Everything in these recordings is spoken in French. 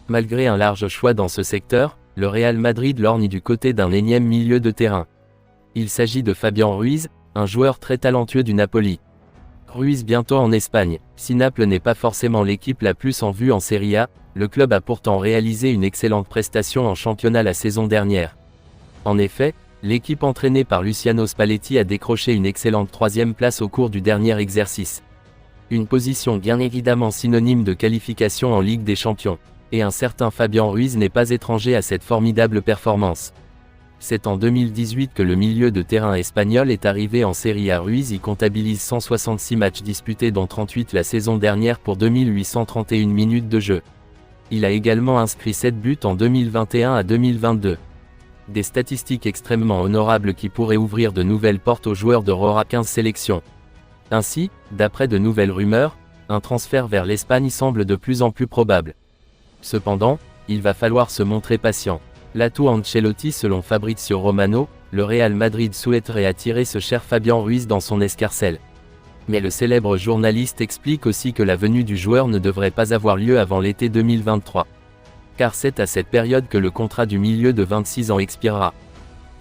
Malgré un large choix dans ce secteur, le Real Madrid lorgne du côté d'un énième milieu de terrain. Il s'agit de Fabián Ruiz, un joueur très talentueux du Napoli. Ruiz bientôt en Espagne. Si Naples n'est pas forcément l'équipe la plus en vue en Serie A, le club a pourtant réalisé une excellente prestation en championnat la saison dernière. En effet, l'équipe entraînée par Luciano Spalletti a décroché une excellente 3e place au cours du dernier exercice. Une position bien évidemment synonyme de qualification en Ligue des Champions. Et un certain Fabián Ruiz n'est pas étranger à cette formidable performance. C'est en 2018 que le milieu de terrain espagnol est arrivé en Serie A. Ruiz y comptabilise 166 matchs disputés dont 38 la saison dernière pour 2831 minutes de jeu. Il a également inscrit 7 buts en 2021 à 2022. Des statistiques extrêmement honorables qui pourraient ouvrir de nouvelles portes aux joueurs de Rora 15 sélections. Ainsi, d'après de nouvelles rumeurs, un transfert vers l'Espagne semble de plus en plus probable. Cependant, il va falloir se montrer patient. L'atout Ancelotti selon Fabrizio Romano, le Real Madrid souhaiterait attirer ce cher Fabián Ruiz dans son escarcelle. Mais le célèbre journaliste explique aussi que la venue du joueur ne devrait pas avoir lieu avant l'été 2023. Car c'est à cette période que le contrat du milieu de 26 ans expirera.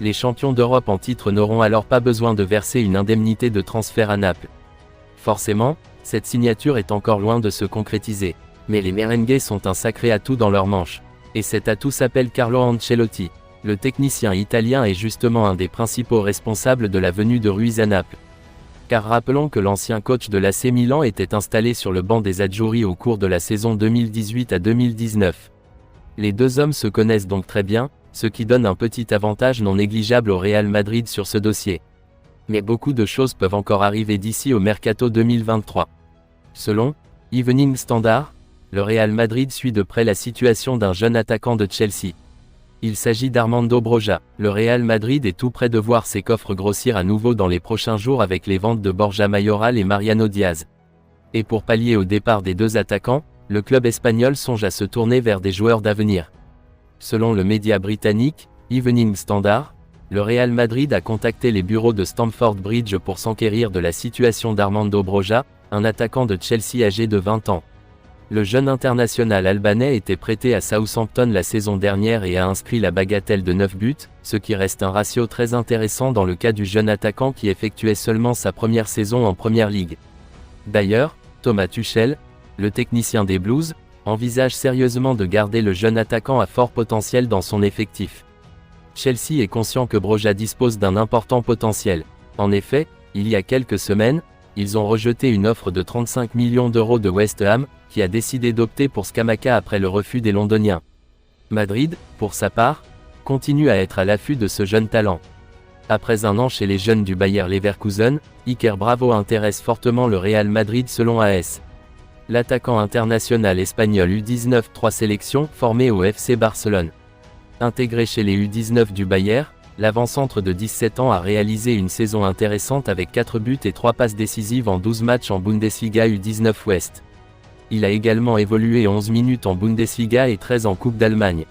Les champions d'Europe en titre n'auront alors pas besoin de verser une indemnité de transfert à Naples. Forcément, cette signature est encore loin de se concrétiser. Mais les merengues sont un sacré atout dans leur manche. Et cet atout s'appelle Carlo Ancelotti. Le technicien italien est justement un des principaux responsables de la venue de Ruiz à Naples. Car rappelons que l'ancien coach de l'AC Milan était installé sur le banc des Azzurri au cours de la saison 2018 à 2019. Les deux hommes se connaissent donc très bien, ce qui donne un petit avantage non négligeable au Real Madrid sur ce dossier. Mais beaucoup de choses peuvent encore arriver d'ici au Mercato 2023. Selon Evening Standard, le Real Madrid suit de près la situation d'un jeune attaquant de Chelsea. Il s'agit d'Armando Broja. Le Real Madrid est tout près de voir ses coffres grossir à nouveau dans les prochains jours avec les ventes de Borja Mayoral et Mariano Diaz. Et pour pallier au départ des deux attaquants, le club espagnol songe à se tourner vers des joueurs d'avenir. Selon le média britannique, Evening Standard, le Real Madrid a contacté les bureaux de Stamford Bridge pour s'enquérir de la situation d'Armando Broja, un attaquant de Chelsea âgé de 20 ans. Le jeune international albanais était prêté à Southampton la saison dernière et a inscrit la bagatelle de 9 buts, ce qui reste un ratio très intéressant dans le cas du jeune attaquant qui effectuait seulement sa première saison en Premier League. D'ailleurs, Thomas Tuchel, le technicien des Blues, envisage sérieusement de garder le jeune attaquant à fort potentiel dans son effectif. Chelsea est conscient que Broja dispose d'un important potentiel. En effet, il y a quelques semaines, ils ont rejeté une offre de 35 millions d'euros de West Ham, qui a décidé d'opter pour Scamacca après le refus des Londoniens. Madrid, pour sa part, continue à être à l'affût de ce jeune talent. Après un an chez les jeunes du Bayer Leverkusen, Iker Bravo intéresse fortement le Real Madrid selon AS. L'attaquant international espagnol U19 3 sélections, formé au FC Barcelone. Intégré chez les U19 du Bayer, l'avant-centre de 17 ans a réalisé une saison intéressante avec 4 buts et 3 passes décisives en 12 matchs en Bundesliga U19 Ouest. Il a également évolué 11 minutes en Bundesliga et 13 en Coupe d'Allemagne.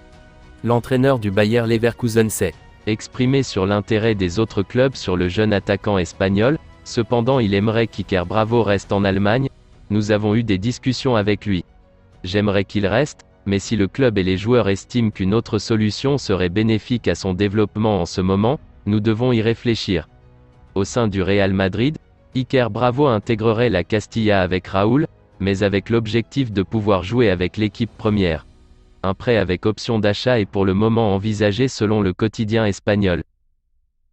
L'entraîneur du Bayer Leverkusen s'est exprimé sur l'intérêt des autres clubs sur le jeune attaquant espagnol, cependant il aimerait qu'Iker Bravo reste en Allemagne. Nous avons eu des discussions avec lui. J'aimerais qu'il reste, mais si le club et les joueurs estiment qu'une autre solution serait bénéfique à son développement en ce moment, nous devons y réfléchir. Au sein du Real Madrid, Iker Bravo intégrerait la Castilla avec Raúl, mais avec l'objectif de pouvoir jouer avec l'équipe première. Un prêt avec option d'achat est pour le moment envisagé selon le quotidien espagnol.